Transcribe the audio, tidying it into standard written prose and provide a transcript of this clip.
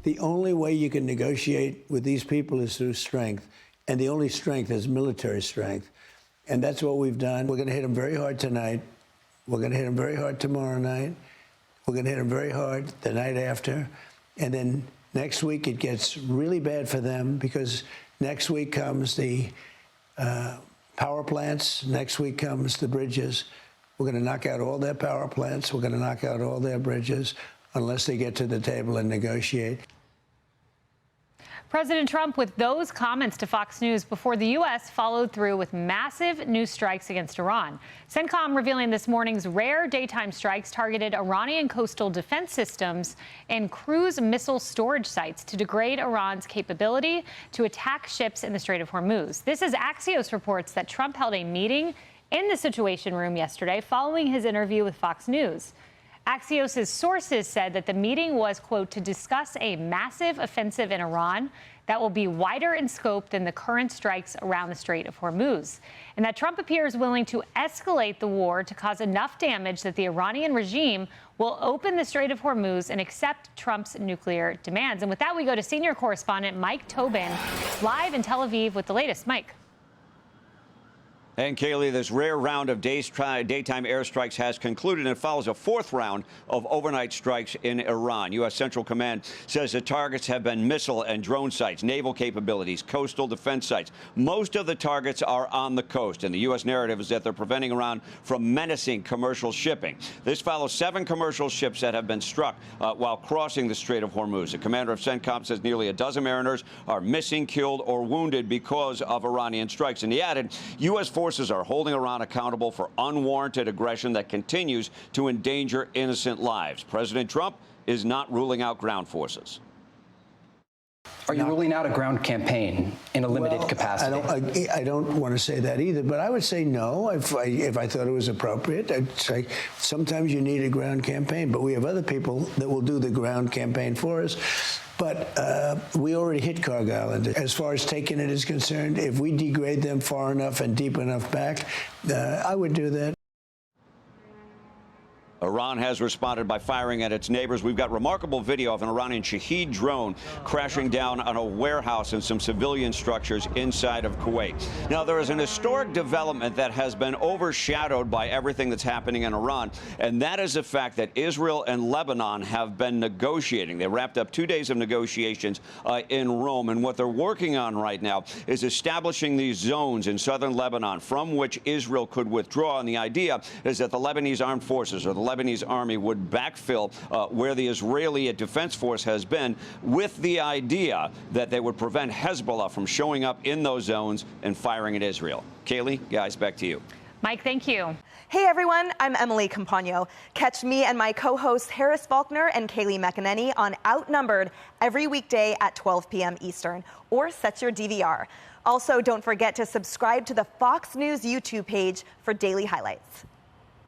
The only way you can negotiate with these people is through strength, and the only strength is military strength. And that's what we've done. We're going to hit them very hard tonight. We're going to hit them very hard tomorrow night. We're going to hit them very hard the night after. And then next week it gets really bad for them, because next week comes the power plants. Next week comes the bridges. We're going to knock out all their power plants. We're going to knock out all their bridges unless they get to the table and negotiate. President Trump with those comments to Fox News before the U.S. followed through with massive new strikes against Iran. CENTCOM revealing this morning's rare daytime strikes targeted Iranian coastal defense systems and cruise missile storage sites to degrade Iran's capability to attack ships in the Strait of Hormuz. This is Axios reports that Trump held a meeting in the Situation Room yesterday following his interview with Fox News. Axios' sources said that the meeting was, quote, to discuss a massive offensive in Iran that will be wider in scope than the current strikes around the Strait of Hormuz, and that Trump appears willing to escalate the war to cause enough damage that the Iranian regime will open the Strait of Hormuz and accept Trump's nuclear demands. And with that, we go to senior correspondent Mike Tobin, live in Tel Aviv with the latest. Mike. And Kaylee, this rare round of daytime airstrikes has concluded, and it follows a fourth round of overnight strikes in Iran. U.S. Central Command says the targets have been missile and drone sites, naval capabilities, coastal defense sites. Most of the targets are on the coast, and the U.S. narrative is that they're preventing Iran from menacing commercial shipping. This follows 7 commercial ships that have been struck while crossing the Strait of Hormuz. The commander of CENTCOM says nearly a dozen mariners are missing, killed, or wounded because of Iranian strikes. And he added, U.S. forces are holding Iran accountable for unwarranted aggression that continues to endanger innocent lives. President Trump is not ruling out ground forces. Are you ruling out a ground campaign in a limited capacity? I don't want to say that either, but I would say no if I thought it was appropriate. I'd say sometimes you need a ground campaign, but we have other people that will do the ground campaign for us. But we already hit Cargill. And as far as taking it is concerned, if we degrade them far enough and deep enough back, I would do that. Iran has responded by firing at its neighbors. We've got remarkable video of an Iranian Shahed drone crashing down on a warehouse and some civilian structures inside of Kuwait. Now, there is an historic development that has been overshadowed by everything that's happening in Iran, and that is the fact that Israel and Lebanon have been negotiating. They wrapped up 2 days of negotiations in Rome, and what they're working on right now is establishing these zones in southern Lebanon from which Israel could withdraw. And the idea is that the Lebanese armed forces, or the Lebanese army, would backfill where the Israeli defense force has been, with the idea that they would prevent Hezbollah from showing up in those zones and firing at Israel. Kaylee, guys, back to you. Mike, thank you. Hey, everyone. I'm Emily Campagno. Catch me and my co-hosts Harris Faulkner and Kaylee McEnany on Outnumbered every weekday at 12 p.m. Eastern, or set your DVR. Also, don't forget to subscribe to the Fox News YouTube page for daily highlights.